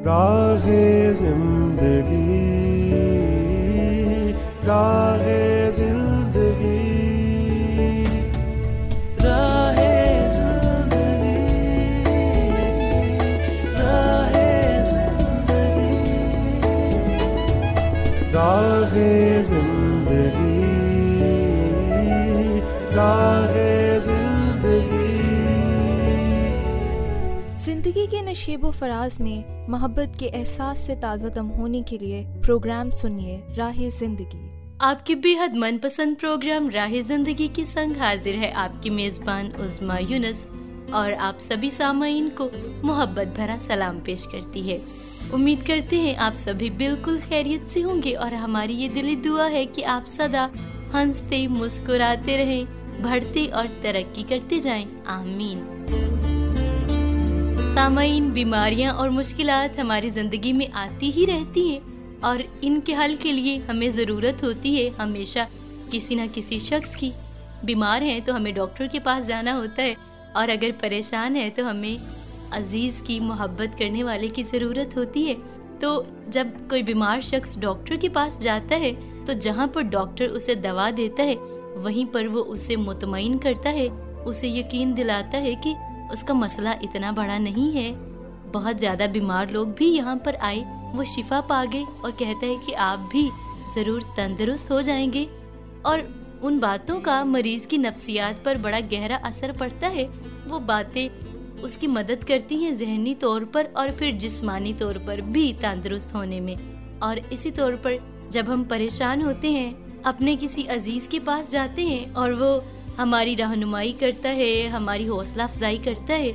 راہے زندگی راہے زندگی راہے زندگی راہے زندگی راہے زندگی راہے زندگی. زندگی کے نشیب و فراز میں محبت کے احساس سے تازہ دم ہونے کے لیے پروگرام سنیے راہ زندگی. آپ کے بے حد من پسند پروگرام راہ زندگی کے سنگ حاضر ہے آپ کی میزبان عظمیٰ یونس، اور آپ سبھی سامعین کو محبت بھرا سلام پیش کرتی ہے. امید کرتے ہیں آپ سبھی بالکل خیریت سے ہوں گے، اور ہماری یہ دلی دعا ہے کہ آپ سدا ہنستے مسکراتے رہیں، بڑھتے اور ترقی کرتے جائیں، آمین. سامعین، بیماریاں اور مشکلات ہماری زندگی میں آتی ہی رہتی ہیں، اور ان کے حل کے لیے ہمیں ضرورت ہوتی ہے ہمیشہ کسی نہ کسی شخص کی. بیمار ہیں تو ہمیں ڈاکٹر کے پاس جانا ہوتا ہے، اور اگر پریشان ہے تو ہمیں عزیز کی محبت کرنے والے کی ضرورت ہوتی ہے. تو جب کوئی بیمار شخص ڈاکٹر کے پاس جاتا ہے تو جہاں پر ڈاکٹر اسے دوا دیتا ہے وہیں پر وہ اسے مطمئن کرتا ہے، اسے یقین دلاتا ہے کہ اس کا مسئلہ اتنا بڑا نہیں ہے. بہت زیادہ بیمار لوگ بھی یہاں پر آئے، وہ شفا پا گئے، اور کہتا ہے کہ آپ بھی ضرور تندرست ہو جائیں گے. اور ان باتوں کا مریض کی نفسیات پر بڑا گہرا اثر پڑتا ہے. وہ باتیں اس کی مدد کرتی ہیں ذہنی طور پر اور پھر جسمانی طور پر بھی تندرست ہونے میں. اور اسی طور پر جب ہم پریشان ہوتے ہیں، اپنے کسی عزیز کے پاس جاتے ہیں اور وہ ہماری رہنمائی کرتا ہے، ہماری حوصلہ افزائی کرتا ہے،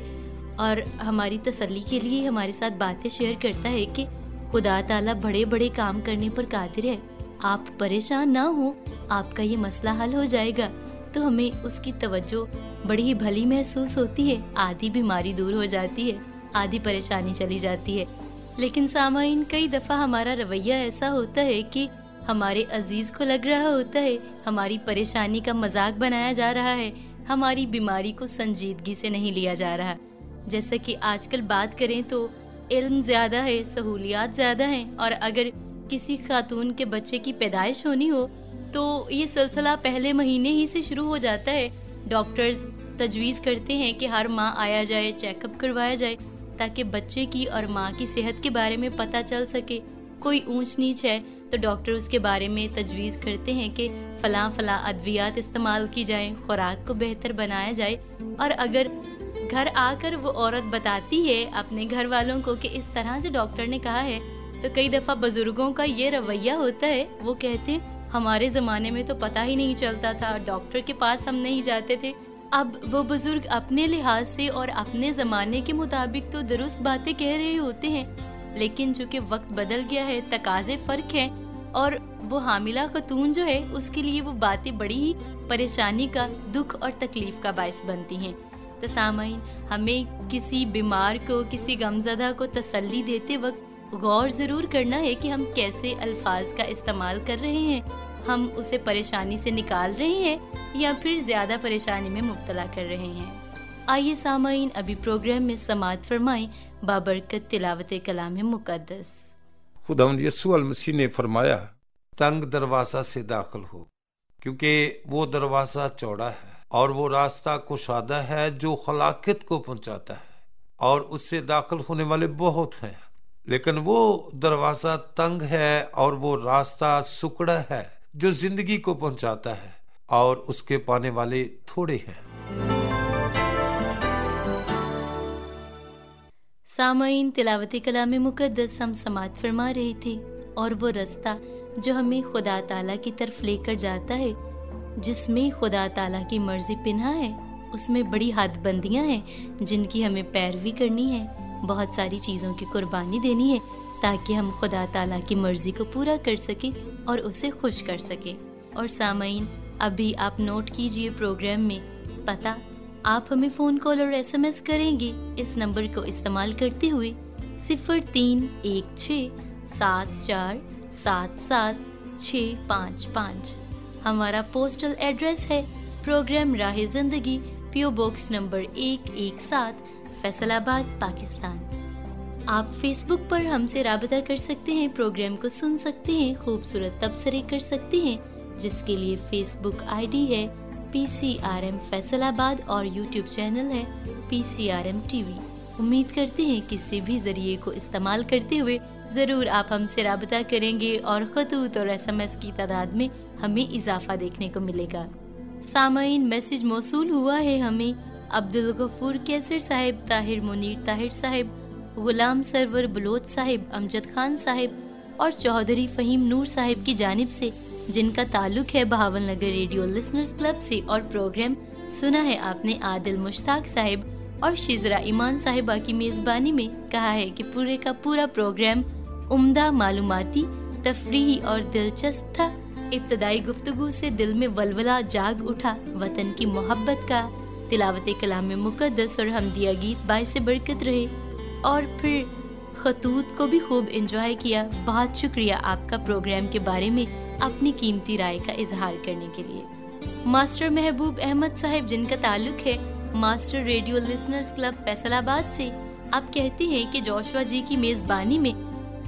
اور ہماری تسلی کے لیے ہمارے ساتھ باتیں شیئر کرتا ہے کہ خدا تعالیٰ بڑے بڑے کام کرنے پر قادر ہے، آپ پریشان نہ ہوں، آپ کا یہ مسئلہ حل ہو جائے گا، تو ہمیں اس کی توجہ بڑی ہی بھلی محسوس ہوتی ہے. آدھی بیماری دور ہو جاتی ہے، آدھی پریشانی چلی جاتی ہے. لیکن سامعین، کئی دفعہ ہمارا رویہ ایسا ہوتا ہے کہ ہمارے عزیز کو لگ رہا ہوتا ہے ہماری پریشانی کا مذاق بنایا جا رہا ہے، ہماری بیماری کو سنجیدگی سے نہیں لیا جا رہا. جیسا کہ آج کل بات کریں تو علم زیادہ ہے، سہولیات زیادہ ہیں، اور اگر کسی خاتون کے بچے کی پیدائش ہونی ہو تو یہ سلسلہ پہلے مہینے ہی سے شروع ہو جاتا ہے. ڈاکٹرز تجویز کرتے ہیں کہ ہر ماہ آیا جائے، چیک اپ کروایا جائے، تاکہ بچے کی اور ماں کی صحت کے بارے میں پتہ چل سکے. کوئی اونچ نیچ ہے تو ڈاکٹر اس کے بارے میں تجویز کرتے ہیں کہ فلاں فلاں ادویات استعمال کی جائیں، خوراک کو بہتر بنایا جائے. اور اگر گھر آ کر وہ عورت بتاتی ہے اپنے گھر والوں کو کہ اس طرح سے ڈاکٹر نے کہا ہے، تو کئی دفعہ بزرگوں کا یہ رویہ ہوتا ہے، وہ کہتے ہیں ہمارے زمانے میں تو پتہ ہی نہیں چلتا تھا، ڈاکٹر کے پاس ہم نہیں جاتے تھے. اب وہ بزرگ اپنے لحاظ سے اور اپنے زمانے کے مطابق تو درست باتیں کہہ رہے ہوتے ہیں، لیکن چونکہ وقت بدل گیا ہے، تقاضے فرق ہیں، اور وہ حاملہ خاتون جو ہے اس کے لیے وہ باتیں بڑی ہی پریشانی کا، دکھ اور تکلیف کا باعث بنتی ہیں. تو سامعین، ہمیں کسی بیمار کو، کسی غمزدہ کو تسلی دیتے وقت غور ضرور کرنا ہے کہ ہم کیسے الفاظ کا استعمال کر رہے ہیں. ہم اسے پریشانی سے نکال رہے ہیں یا پھر زیادہ پریشانی میں مبتلا کر رہے ہیں. آئیے سامعین، ابھی پروگرام میں سماعت فرمائیں بابرکت تلاوت کلام مقدس. خداوند یسوع المسیح نے فرمایا، تنگ دروازہ سے داخل ہو، کیونکہ وہ دروازہ چوڑا ہے اور وہ راستہ کشادہ ہے جو ہلاکت کو پہنچاتا ہے، اور اس سے داخل ہونے والے بہت ہیں. لیکن وہ دروازہ تنگ ہے اور وہ راستہ سکڑا ہے جو زندگی کو پہنچاتا ہے، اور اس کے پانے والے تھوڑے ہیں. سامعین، تلاوت کلام مقدس ہم سماعت فرما رہے تھے، اور وہ رستہ جو ہمیں خدا تعالیٰ کی طرف لے کر جاتا ہے، جس میں خدا تعالیٰ کی مرضی پنہا ہے، اس میں بڑی حد بندیاں ہیں جن کی ہمیں پیروی کرنی ہے، بہت ساری چیزوں کی قربانی دینی ہے تاکہ ہم خدا تعالیٰ کی مرضی کو پورا کر سکیں اور اسے خوش کر سکیں. اور سامعین، ابھی آپ نوٹ کیجئے پروگرام میں پتہ. آپ ہمیں فون کال اور SMS کریں گے اس نمبر کو استعمال کرتے ہوئے 031674775655. ہمارا پوسٹل ایڈریس ہے پروگرام راہ زندگی، PO باکس نمبر 117، فیصل آباد، پاکستان. آپ فیس بک پر ہم سے رابطہ کر سکتے ہیں، پروگرام کو سن سکتے ہیں، خوبصورت تبصرے کر سکتے ہیں، جس کے لیے فیس بک آئی ڈی ہے PCRM فیصل آباد اور یوٹیوب چینل ہے PCRM TV۔ امید کرتے ہیں کسی بھی ذریعے کو استعمال کرتے ہوئے ضرور آپ ہم سے رابطہ کریں گے اور خطوط اور SMS کی تعداد میں ہمیں اضافہ دیکھنے کو ملے گا۔ سامعین، میسج موصول ہوا ہے ہمیں عبدالغفور کیسر صاحب، طاہر منیر طاہر صاحب، غلام سرور بلوچ صاحب، امجد خان صاحب اور چودھری فہیم نور صاحب کی جانب سے، جن کا تعلق ہے Bahawal Nagar radio listeners club سے، اور پروگرام سنا ہے آپ نے عادل مشتاق صاحب اور شزرا ایمان صاحبہ کی میزبانی میں۔ کہا ہے کہ پورے کا پورا پروگرام عمدہ، معلوماتی، تفریحی اور دلچسپ تھا۔ ابتدائی گفتگو سے دل میں ولولہ جاگ اٹھا، وطن کی محبت کا، تلاوت کلام مقدس اور حمدیہ گیت باعث برکت رہے، اور پھر خطوط کو بھی خوب انجوائے کیا۔ بہت شکریہ آپ کا پروگرام کے بارے میں اپنی قیمتی رائے کا اظہار کرنے کے لیے۔ ماسٹر محبوب احمد صاحب، جن کا تعلق ہے master radio listeners club Faisal آباد سے، آپ کہتے ہیں کہ جوشوا جی کی میزبانی میں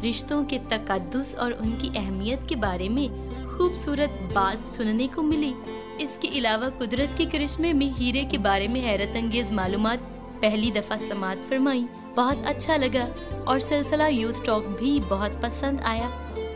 رشتوں کے تقدس اور ان کی اہمیت کے بارے میں خوبصورت بات سننے کو ملی۔ اس کے علاوہ قدرت کے کرشمے میں ہیرے کے بارے میں حیرت انگیز معلومات پہلی دفعہ سماعت فرمائی، بہت اچھا لگا، اور سلسلہ یوتھ ٹاک بھی بہت پسند آیا۔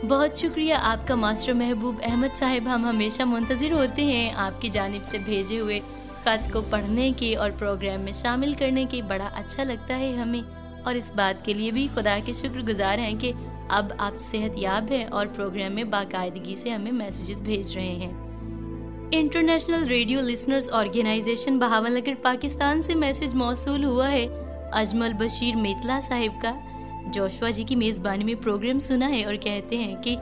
بہت شکریہ آپ کا ماسٹر محبوب احمد صاحب، ہم ہمیشہ منتظر ہوتے ہیں آپ کی جانب سے بھیجے ہوئے خط کو پڑھنے کے اور پروگرام میں شامل کرنے کے، بڑا اچھا لگتا ہے ہمیں، اور اس بات کے لیے بھی خدا کے شکر گزار ہیں کہ اب آپ صحت یاب ہیں اور پروگرام میں باقاعدگی سے ہمیں میسیجز بھیج رہے ہیں۔ International radio listeners organization Bahawalnagar Pakistan سے میسج موصول ہوا ہے اجمل بشیر میتلا صاحب کا۔ جوشوا جی کی میزبانی میں پروگرام سنا ہے اور کہتے ہیں کہ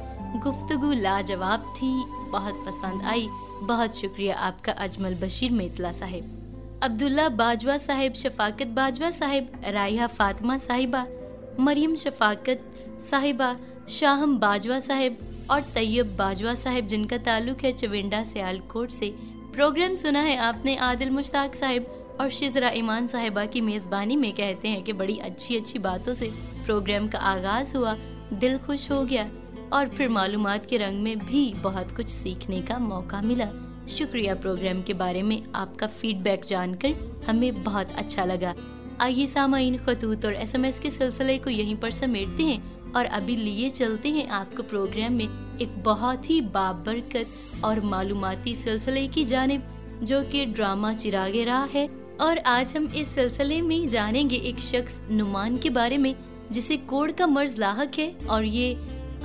گفتگو لاجواب تھی، بہت پسند آئی۔ بہت شکریہ آپ کا اجمل بشیر میتلا صاحب۔ عبداللہ باجوہ صاحب، شفاقت باجوہ صاحب، رائحہ فاطمہ صاحبہ، مریم شفاقت صاحبہ، شاہم باجوہ صاحب اور طیب باجوہ صاحب، جن کا تعلق ہے چونڈا سیال کوٹ سے، پروگرام سنا ہے آپ نے عادل مشتاق صاحب اور شزرا ایمان صاحبہ کی میزبانی میں۔ کہتے ہیں کہ بڑی اچھی باتوں سے پروگرام کا آغاز ہوا، دل خوش ہو گیا، اور پھر معلومات کے رنگ میں بھی بہت کچھ سیکھنے کا موقع ملا۔ شکریہ، پروگرام کے بارے میں آپ کا فیڈ بیک جان کر ہمیں بہت اچھا لگا۔ آئیے سامعین، خطوط اور SMS کے سلسلے کو یہیں پر سمیٹتے ہیں اور ابھی لیے چلتے ہیں آپ کو پروگرام میں ایک بہت ہی بابرکت اور معلوماتی سلسلے کی جانب، جو کہ ڈرامہ چراغ راہ ہے، اور آج ہم اس سلسلے میں جانیں گے ایک شخص نعمان کے بارے میں جسے کوڑ کا مرض لاحق ہے، اور یہ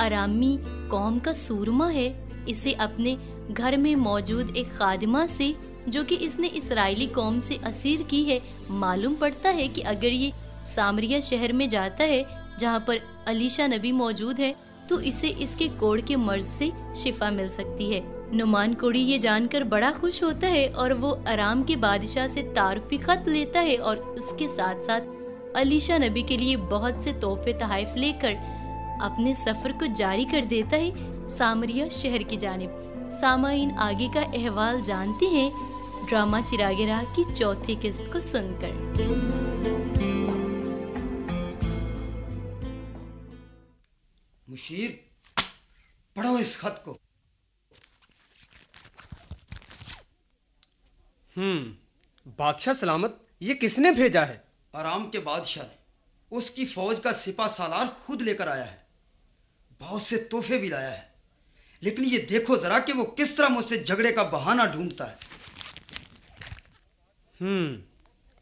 ارامی قوم کا سورما ہے۔ اسے اپنے گھر میں موجود ایک خادمہ سے، جو کہ اس نے اسرائیلی قوم سے اسیر کی ہے، معلوم پڑتا ہے کہ اگر یہ سامریہ شہر میں جاتا ہے جہاں پر علیشہ نبی موجود ہے تو اسے اس کے کوڑ کے مرض سے شفا مل سکتی ہے۔ نعمان کوڑی یہ جان کر بڑا خوش ہوتا ہے اور وہ ارام کے بادشاہ سے تعارفی خط لیتا ہے اور اس کے ساتھ ساتھ علیشہ نبی کے لیے بہت سے تحفے تحائف لے کر اپنے سفر کو جاری کر دیتا ہے سامریہ شہر کی جانب۔ سامعین، آگے کا احوال جانتے ہیں ڈرامہ چراغ راہ کی چوتھی قسط کو سن کر۔ مشیر، پڑھو اس خط کو۔ بادشاہ سلامت، یہ کس نے بھیجا ہے؟ آرام کے بادشاہ نے، اس کی فوج کا سپہ سالار خود لے کر آیا ہے، بہت سے تحفے بھی لایا ہے، لیکن یہ دیکھو ذرا کہ وہ کس طرح مجھ سے جھگڑے کا بہانہ ڈھونڈتا ہے۔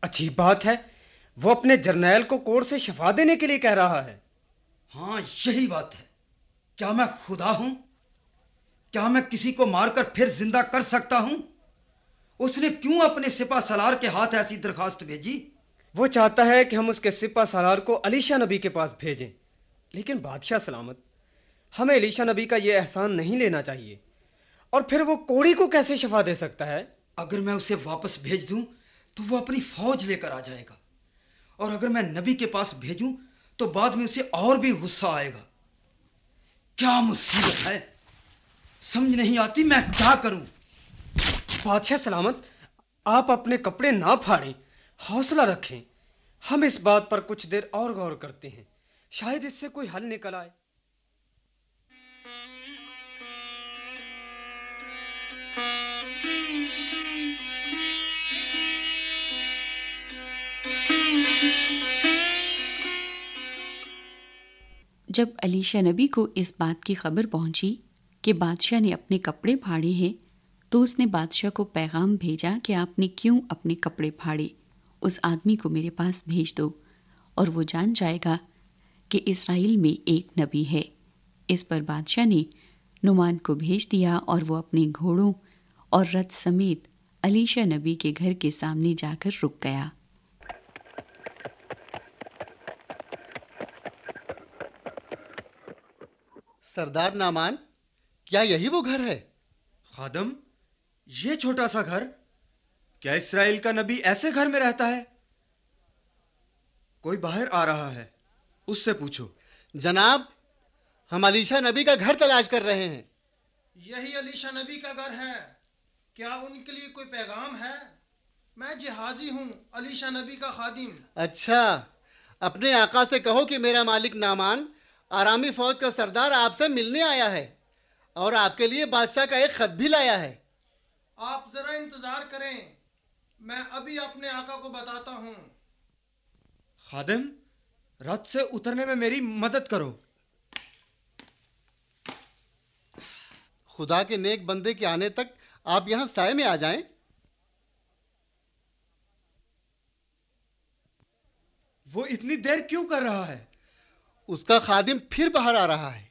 عجیب بات ہے، وہ اپنے جرنیل کو کوڑ سے شفا دینے کے لیے کہہ رہا ہے۔ ہاں، یہی بات ہے۔ کیا میں خدا ہوں؟ کیا میں کسی کو مار کر پھر زندہ کر سکتا ہوں؟ اس نے کیوں اپنے سپہ سالار کے ہاتھ ایسی درخواست بھیجی؟ وہ چاہتا ہے کہ ہم اس کے سپہ سالار کو علیشہ نبی کے پاس بھیجیں، لیکن بادشاہ سلامت، ہمیں علیشہ نبی کا یہ احسان نہیں لینا چاہیے، اور پھر وہ کوڑی کو کیسے شفا دے سکتا ہے؟ اگر میں اسے واپس بھیج دوں تو وہ اپنی فوج لے کر آ جائے گا، اور اگر میں نبی کے پاس بھیجوں تو بعد میں اسے اور بھی غصہ آئے گا۔ کیا مصیبت ہے، سمجھ نہیں آتی میں کیا کروں۔ بادشاہ سلامت، آپ اپنے کپڑے نہ پھاڑیں، حوصلہ رکھیں، ہم اس بات پر کچھ دیر اور غور کرتے ہیں۔ شاید اس سے کوئی حل نکل آئے۔ جب علیشہ نبی کو اس بات کی خبر پہنچی کہ بادشاہ نے اپنے کپڑے پھاڑے ہیں تو اس نے بادشاہ کو پیغام بھیجا کہ آپ نے کیوں اپنے کپڑے پھاڑے، اس آدمی کو میرے پاس بھیج دو اور وہ جان جائے گا کہ اسرائیل میں ایک نبی ہے۔ اس پر بادشاہ نے نعمان کو بھیج دیا اور وہ اپنے گھوڑوں اور رتھ سمیت علیشہ نبی کے گھر کے سامنے جا کر رک گیا۔ سردار نعمان، کیا یہی وہ گھر ہے؟ خادم، یہ چھوٹا سا گھر؟ کیا اسرائیل کا نبی ایسے گھر میں رہتا ہے؟ کوئی باہر آ رہا ہے، اس سے پوچھو۔ جناب، ہم علیشہ نبی کا گھر تلاش کر رہے ہیں۔ یہی علیشہ نبی کا گھر ہے، کیا ان کے لیے کوئی پیغام ہے؟ میں جہازی ہوں، علیشہ نبی کا خادم۔ اچھا، اپنے آقا سے کہو کہ میرا مالک نعمان آرامی فوج کا سردار آپ سے ملنے آیا ہے اور آپ کے لیے بادشاہ کا ایک خط بھی لایا ہے۔ آپ ذرا انتظار کریں، میں ابھی اپنے آقا کو بتاتا ہوں۔ خادم، رتھ سے اترنے میں میری مدد کرو۔ خدا کے نیک بندے کے آنے تک آپ یہاں سائے میں آ جائیں۔ وہ اتنی دیر کیوں کر رہا ہے؟ اس کا خادم پھر باہر آ رہا ہے۔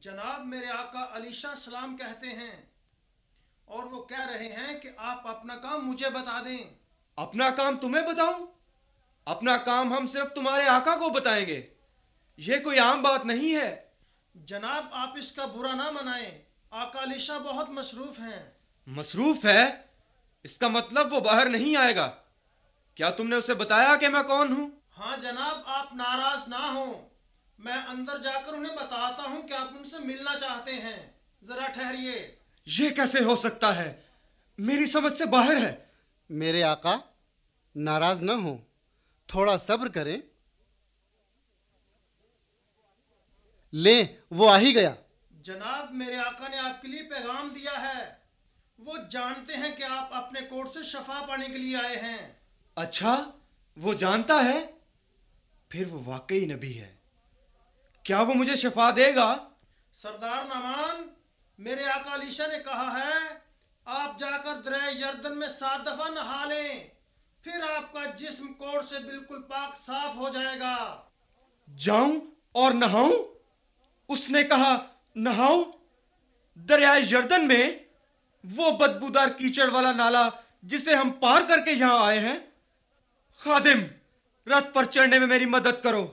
جناب، میرے آقا علیشہ سلام کہتے ہیں اور وہ کہہ رہے ہیں کہ آپ اپنا کام مجھے بتا دیں۔ اپنا کام تمہیں بتاؤں؟ اپنا کام ہم صرف تمہارے آقا کو بتائیں گے، یہ کوئی عام بات نہیں ہے۔ جناب، آپ اس کا برا نہ منائیں، آقا علیشہ بہت مصروف ہیں۔ مصروف ہے؟ اس کا مطلب وہ باہر نہیں آئے گا۔ کیا تم نے اسے بتایا کہ میں کون ہوں؟ ہاں جناب، آپ ناراض نہ ہوں، میں اندر جا کر انہیں بتاتا ہوں کہ آپ ان سے ملنا چاہتے ہیں، ذرا ٹھہریے۔ یہ کیسے ہو سکتا ہے؟ میری سمجھ سے باہر ہے۔ میرے آقا ناراض نہ ہوں، تھوڑا صبر کریں۔ لیں، وہ آ ہی گیا۔ جناب، میرے آقا نے آپ کے لیے پیغام دیا ہے، وہ جانتے ہیں کہ آپ اپنے کوٹ سے شفا پانے کے لیے آئے ہیں۔ اچھا، وہ جانتا ہے؟ پھر وہ واقعی نبی ہے۔ کیا وہ مجھے شفا دے گا؟ سردار نعمان، میرے آقا علیشہ نے کہا ہے آپ جا کر دریائے یردن میں 7 دفعہ نہا لیں، پھر آپ کا جسم کوڑ سے بالکل پاک صاف ہو جائے گا۔ جاؤں اور نہاؤں؟ اس نے کہا نہاؤں؟ دریائے یردن میں؟ وہ بدبودار کیچڑ والا نالا جسے ہم پار کر کے یہاں آئے ہیں؟ خادم، رتھ پر چڑھنے میں میری مدد کرو،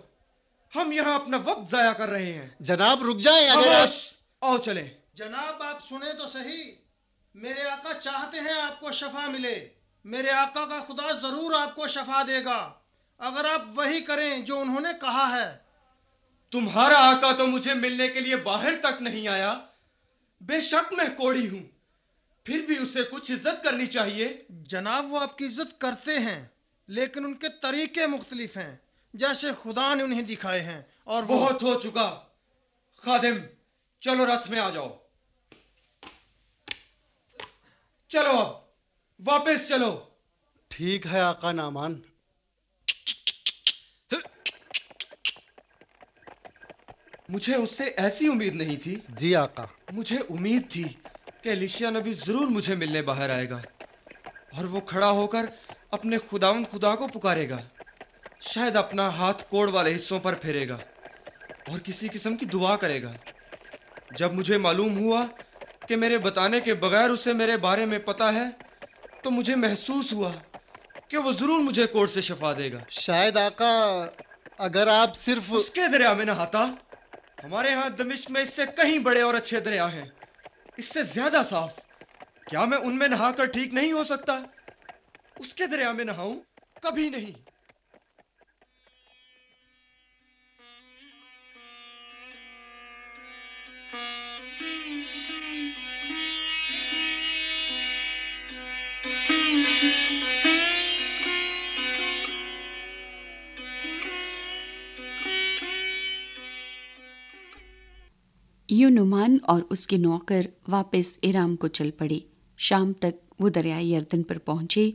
ہم یہاں اپنا وقت ضائع کر رہے ہیں۔ جناب رک جائیں، اگر خاموش، آؤ چلیں۔ جناب، آپ سنیں تو صحیح، میرے آقا چاہتے ہیں آپ کو شفا ملے، میرے آقا کا خدا ضرور آپ کو شفا دے گا اگر آپ وہی کریں جو انہوں نے کہا ہے۔ تمہارا آقا تو مجھے ملنے کے لیے باہر تک نہیں آیا، بے شک میں کوڑی ہوں، پھر بھی اسے کچھ عزت کرنی چاہیے۔ جناب، وہ آپ کی عزت کرتے ہیں لیکن ان کے طریقے مختلف ہیں، جیسے خدا نے انہیں دکھائے ہیں، اور بہت ہو چکا۔ خادم، چلو رتھ میں آ جاؤ، چلو اب واپس چلو۔ ٹھیک ہے آقا نعمان۔ مجھے اس سے ایسی امید نہیں تھی۔ جی آقا۔ مجھے امید تھی کہ علیشہ نبی ضرور مجھے ملنے باہر آئے گا اور وہ کھڑا ہو کر اپنے خداوند خدا کو پکارے گا، شاید اپنا ہاتھ کوڑ والے حصوں پر پھیرے گا اور کسی قسم کی دعا کرے گا۔ جب مجھے معلوم ہوا کہ میرے بتانے کے بغیر اسے میرے بارے میں پتا ہے تو مجھے محسوس ہوا کہ وہ ضرور مجھے کوڑ سے شفا دے گا۔ شاید آقا اگر آپ صرف اس کے دریا میں نہاتا۔ ہمارے ہاں دمشق میں اس سے کہیں بڑے اور اچھے دریا ہیں، اس سے زیادہ صاف۔ کیا میں ان میں نہا کر ٹھیک نہیں ہو سکتا؟ اس کے دریا میں نہاؤں؟ کبھی نہیں۔ یوں نعمان اور اس کے نوکر واپس ایرام کو چل پڑے۔ شام تک وہ دریائے یردن پر پہنچے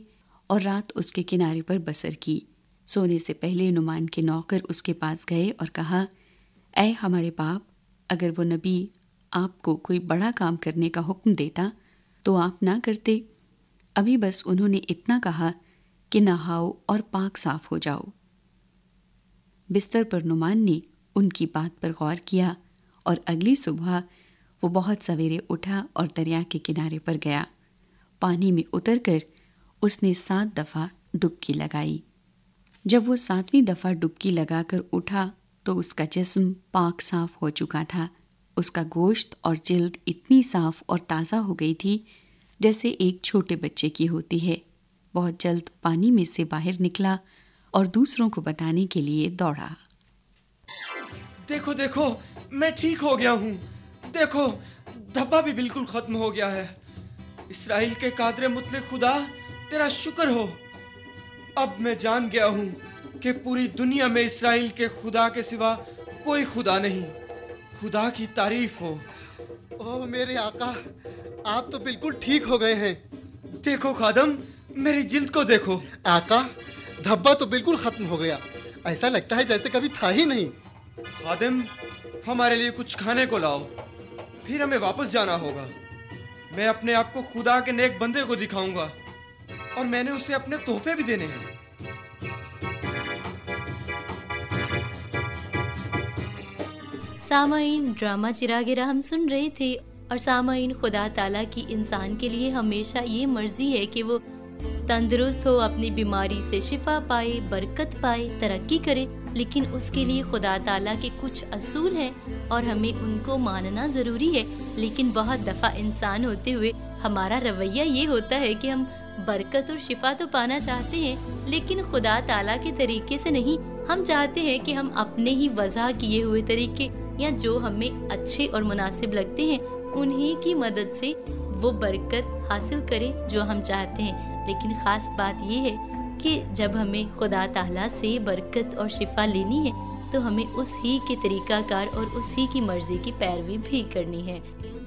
اور رات اس کے کنارے پر بسر کی۔ سونے سے پہلے نعمان کے نوکر اس کے پاس گئے اور کہا، اے ہمارے باپ، اگر وہ نبی آپ کو کوئی بڑا کام کرنے کا حکم دیتا تو آپ نہ کرتے؟ ابھی بس انہوں نے اتنا کہا کہ نہاؤ اور پاک صاف ہو جاؤ۔ بستر پر نعمان نے ان کی بات پر غور کیا اور اگلی صبح وہ بہت سویرے اٹھا اور دریا کے کنارے پر گیا۔ پانی میں اتر کر اس نے 7 دفعہ ڈبکی لگائی۔ جب وہ 7ویں دفعہ ڈبکی لگا کر اٹھا تو اس کا جسم پاک صاف ہو چکا تھا۔ اس کا گوشت اور جلد اتنی صاف اور تازہ ہو گئی تھی جیسے ایک چھوٹے بچے کی ہوتی ہے۔ بہت جلد پانی میں سے باہر نکلا اور دوسروں کو بتانے کے لیے دوڑا۔ دیکھو دیکھو، میں ٹھیک ہو گیا ہوں۔ دیکھو، دھبا بھی بالکل ختم ہو گیا ہے۔ اسرائیل کے قادر مطلق خدا، تیرا شکر ہو۔ اب میں جان گیا ہوں کہ پوری دنیا میں اسرائیل کے خدا کے سوا کوئی خدا نہیں۔ خدا کی تعریف ہو۔ اوہ میرے آقا، آپ تو بالکل ٹھیک ہو گئے ہیں۔ دیکھو خادم، میری جلد کو دیکھو۔ آقا، دھبا تو بالکل ختم ہو گیا، ایسا لگتا ہے جیسے کبھی تھا ہی نہیں۔ خادم، ہمارے لیے کچھ کھانے کو لاؤ، پھر ہمیں واپس جانا ہوگا۔ میں اپنے آپ کو خدا کے نیک بندے کو دکھاؤں گا اور میں نے اسے اپنے تحفے بھی دینے ہیں۔ سامعین، ڈرامہ چراغ راہ ہم سن رہے تھے، اور سامعین، خدا تعالیٰ کی انسان کے لیے ہمیشہ یہ مرضی ہے کہ وہ تندرست ہو، اپنی بیماری سے شفا پائے، برکت پائے، ترقی کرے، لیکن اس کے لیے خدا تعالیٰ کے کچھ اصول ہیں اور ہمیں ان کو ماننا ضروری ہے۔ لیکن بہت دفعہ انسان ہوتے ہوئے ہمارا رویہ یہ ہوتا ہے کہ ہم برکت اور شفا تو پانا چاہتے ہیں لیکن خدا تعالیٰ کے طریقے سے نہیں۔ ہم چاہتے ہیں کہ ہم اپنے ہی وضع کیے ہوئے طریقے یا جو ہمیں اچھے اور مناسب لگتے ہیں انہی کی مدد سے وہ برکت حاصل کریں جو ہم چاہتے ہیں۔ لیکن خاص بات یہ ہے کہ جب ہمیں خدا تعالیٰ سے برکت اور شفا لینی ہے تو ہمیں اس ہی کے طریقہ کار اور اس ہی کی مرضی کی پیروی بھی کرنی ہے۔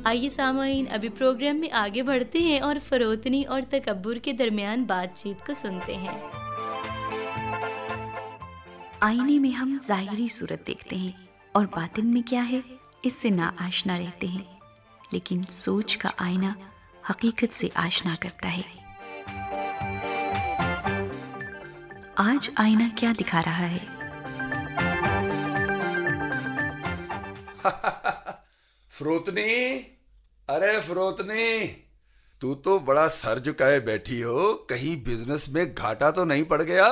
آئیے سامعین، ابھی پروگرام میں آگے بڑھتے ہیں اور فروتنی اور تکبر کے درمیان بات چیت کو سنتے ہیں۔ آئینے میں ہم ظاہری صورت دیکھتے ہیں اور باطن میں کیا ہے اس سے نا آشنا رہتے ہیں، لیکن سوچ کا آئینہ حقیقت سے آشنا کرتا ہے۔ آج آئینہ کیا دکھا رہا ہے؟ فروتنی، ارے فروتنی، تو بڑا سر جھکائے بیٹھی ہو، کہیں بزنس میں گھاٹا تو نہیں پڑ گیا؟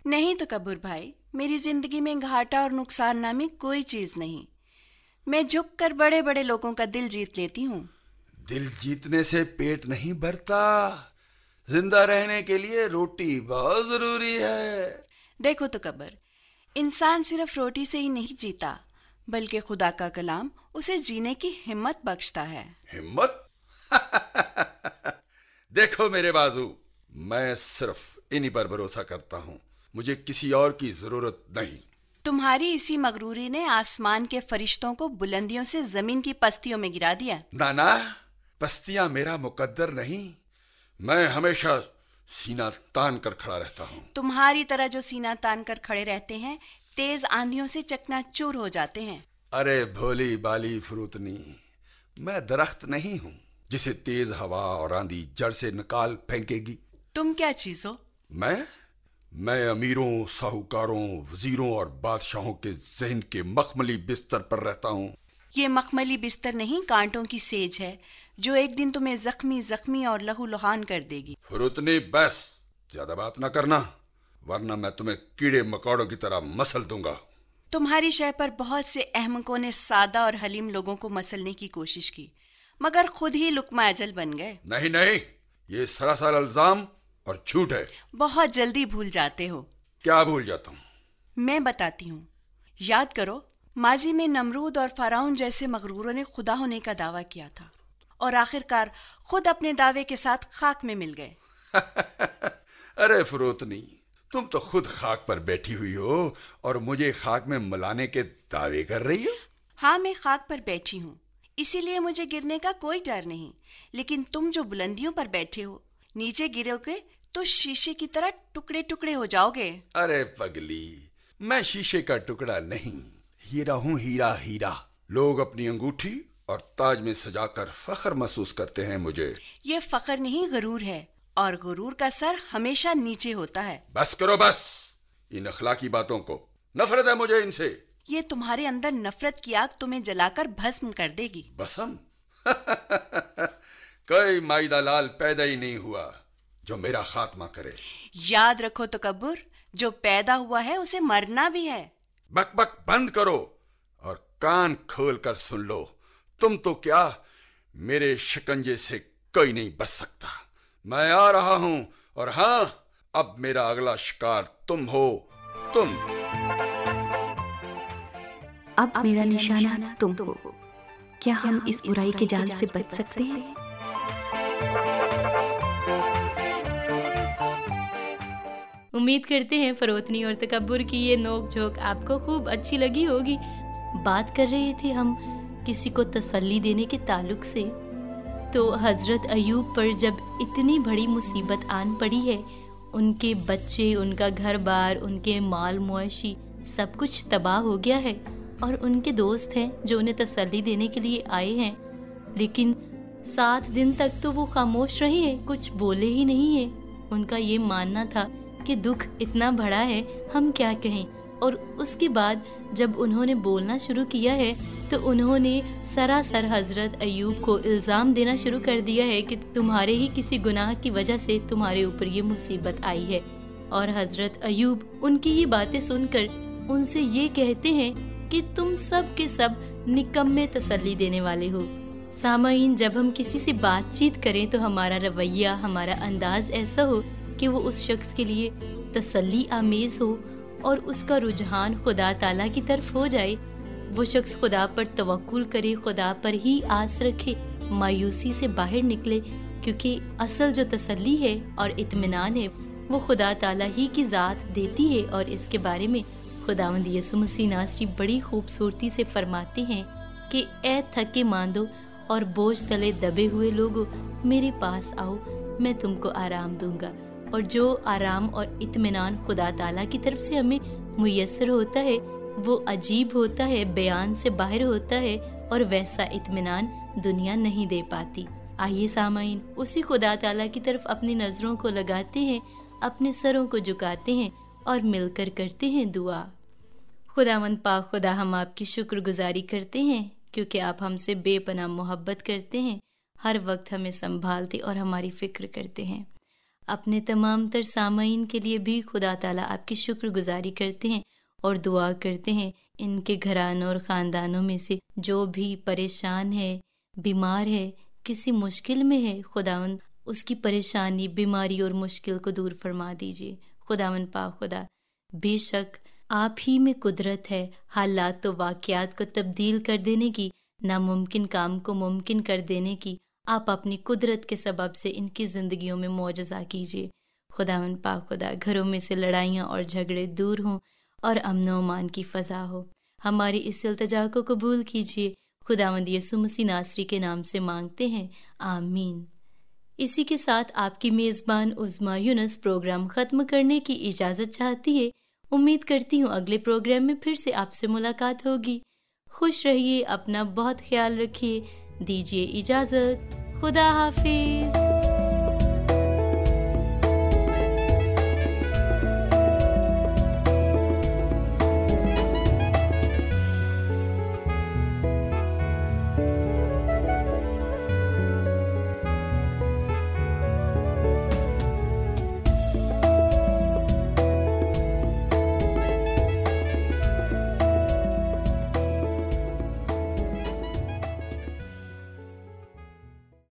نہیں تکبر بھائی، میری زندگی میں گھاٹا اور نقصان نامی کوئی چیز نہیں۔ میں جھک کر بڑے بڑے لوگوں کا دل جیت لیتی ہوں۔ دل جیتنے سے پیٹ نہیں بھرتا، زندہ رہنے کے لیے روٹی بہت ضروری ہے۔ دیکھو تکبر، انسان صرف روٹی سے ہی نہیں جیتا بلکہ خدا کا کلام اسے جینے کی ہمت بخشتا ہے۔ ہمت؟ دیکھو میرے بازو، میں صرف انہی پر بھروسہ کرتا ہوں، مجھے کسی اور کی ضرورت نہیں۔ تمہاری اسی مغروری نے آسمان کے فرشتوں کو بلندیوں سے زمین کی پستیوں میں گرا دیا۔ نانا، پستیاں میرا مقدر نہیں، میں ہمیشہ سینہ تان کر کھڑا رہتا ہوں۔ تمہاری طرح جو سینہ تان کر کھڑے رہتے ہیں تیز آندھیوں سے چکنا چور ہو جاتے ہیں۔ ارے بھولی بالی فروتنی، میں درخت نہیں ہوں جسے تیز ہوا اور آندھی جڑ سے نکال پھینکے گی۔ تم کیا چیز ہو؟ میں امیروں، ساہوکاروں، وزیروں اور بادشاہوں کے ذہن کے مخملی بستر پر رہتا ہوں۔ یہ مخملی بستر نہیں، کانٹوں کی سیج ہے جو ایک دن تمہیں زخمی اور لہو لہان کر دے گی۔ فروتنی بس، زیادہ بات نہ کرنا ورنہ میں تمہیں کیڑے مکوڑوں کی طرح مسل دوں گا۔ تمہاری شے پر بہت سے احمقوں نے سادہ اور حلیم لوگوں کو مسلنے کی کوشش کی مگر خود ہی لقمہ اجل بن گئے۔ نہیں، یہ سراسر الزام اور جھوٹ ہے۔ بہت جلدی بھول جاتے ہو۔ کیا بھول جاتا ہوں؟ میں بتاتی ہوں، یاد کرو، ماضی میں نمرود اور فرعون جیسے مغروروں نے خدا ہونے کا دعویٰ کیا تھا اور آخرکار خود اپنے دعوے کے ساتھ خاک میں مل گئے۔ ارے فروتنی، تم تو خود خاک پر بیٹھی ہوئی ہو اور مجھے خاک میں ملانے کے دعوے کر رہی ہو۔ ہاں، میں خاک پر بیٹھی ہوں اسی لیے مجھے گرنے کا کوئی ڈر نہیں، لیکن تم جو بلندیوں پر بیٹھے ہو، نیچے گرو گے تو شیشے کی طرح ٹکڑے ٹکڑے ہو جاؤ گے۔ ارے پگلی، میں شیشے کا ٹکڑا نہیں، ہیرا ہوں، ہیرا ہیرا۔ لوگ اپنی انگوٹھی اور تاج میں سجا کر فخر محسوس کرتے ہیں مجھے۔ یہ فخر نہیں، غرور ہے، اور غرور کا سر ہمیشہ نیچے ہوتا ہے۔ بس کرو بس ان اخلاقی باتوں کو، نفرت ہے مجھے ان سے۔ یہ تمہارے اندر نفرت کی آگ تمہیں جلا کر بھسم کر دے گی۔ بسم؟ کوئی مائدہ لال پیدا ہی نہیں ہوا جو میرا خاتمہ کرے۔ یاد رکھو تکبر، جو پیدا ہوا ہے اسے مرنا بھی ہے۔ بک بک بند کرو اور کان کھول کر سن لو، تم تو کیا، میرے شکنجے سے کوئی نہیں بچ سکتا۔ میں آ رہا ہوں، اور ہاں، اب میرا اگلا شکار تم ہو، تم۔ اب میرا نشانہ تم ہو، کیا ہم اس برائی کے جال سے بچ سکتے ہیں؟ امید کرتے ہیں فروتنی اور تکبر کی یہ نوک جھوک آپ کو خوب اچھی لگی ہوگی۔ بات کر رہے تھے ہم کسی کو تسلی دینے کے تعلق سے، تو حضرت ایوب پر جب اتنی بڑی مصیبت آن پڑی ہے، ان کے بچے، ان کا گھر بار، ان کے مال مویشی سب کچھ تباہ ہو گیا ہے، اور ان کے دوست ہیں جو انہیں تسلی دینے کے لیے آئے ہیں، لیکن 7 دن تک تو وہ خاموش رہے ہیں، کچھ بولے ہی نہیں ہیں۔ ان کا یہ ماننا تھا کہ دکھ اتنا بڑا ہے، ہم کیا کہیں، اور اس کے بعد جب انہوں نے بولنا شروع کیا ہے تو انہوں نے سراسر حضرت ایوب کو الزام دینا شروع کر دیا ہے کہ تمہارے ہی کسی گناہ کی وجہ سے تمہارے اوپر یہ مصیبت آئی ہے۔ اور حضرت ایوب ان کی یہ باتیں سن کر ان سے یہ کہتے ہیں کہ تم سب کے سب نکمے تسلی دینے والے ہو۔ سامعین، جب ہم کسی سے بات چیت کریں تو ہمارا رویہ، ہمارا انداز ایسا ہو کہ وہ اس شخص کے لیے تسلی آمیز ہو اور اس کا رجحان خدا تعالیٰ کی طرف ہو جائے، وہ شخص خدا پر توکل کرے، خدا پر ہی آس رکھے، مایوسی سے باہر نکلے، کیونکہ اصل جو تسلی ہے اور اطمینان ہے وہ خدا تعالیٰ ہی کی ذات دیتی ہے، اور اس کے بارے میں خداوند یسوع مسیح ناصری بڑی خوبصورتی سے فرماتے ہیں کہ اے تھکے ماندو اور بوجھ تلے دبے ہوئے لوگو، میرے پاس آؤ، میں تم کو آرام دوں گا۔ اور جو آرام اور اطمینان خدا تعالیٰ کی طرف سے ہمیں میسر ہوتا ہے وہ عجیب ہوتا ہے، بیان سے باہر ہوتا ہے، اور ویسا اطمینان دنیا نہیں دے پاتی۔ آئیے سامعین، اسی خدا تعالیٰ کی طرف اپنی نظروں کو لگاتے ہیں، اپنے سروں کو جھکاتے ہیں اور مل کر کرتے ہیں دعا۔ خداوند پاک خدا، ہم آپ کی شکر گزاری کرتے ہیں کیونکہ آپ ہم سے بے پناہ محبت کرتے ہیں، ہر وقت ہمیں سنبھالتے اور ہماری فکر کرتے ہیں۔ اپنے تمام تر سامعین کے لیے بھی خدا تعالیٰ آپ کی شکر گزاری کرتے ہیں اور دعا کرتے ہیں ان کے گھرانوں اور خاندانوں میں سے جو بھی پریشان ہے، بیمار ہے، کسی مشکل میں ہے، خداوند اس کی پریشانی، بیماری اور مشکل کو دور فرما دیجیے۔ خداوند پاک خدا، بے شک آپ ہی میں قدرت ہے حالات و واقعات کو تبدیل کر دینے کی، ناممکن کام کو ممکن کر دینے کی۔ آپ اپنی قدرت کے سبب سے ان کی زندگیوں میں معجزہ کیجیے۔ خداوند پاک خدا، گھروں میں سے لڑائیاں اور جھگڑے دور ہوں اور امن و امان کی فضا ہو۔ ہماری اس التجا کو قبول کیجیے، خداوند یسوع مسیح ناصری کے نام سے مانگتے ہیں، آمین۔ اسی کے ساتھ آپ کی میزبان عظمیٰ یونس پروگرام ختم کرنے کی اجازت چاہتی ہے۔ امید کرتی ہوں اگلے پروگرام میں پھر سے آپ سے ملاقات ہوگی۔ خوش رہیے، اپنا بہت خیال رکھیے، دیجیے اجازت، خدا حافظ۔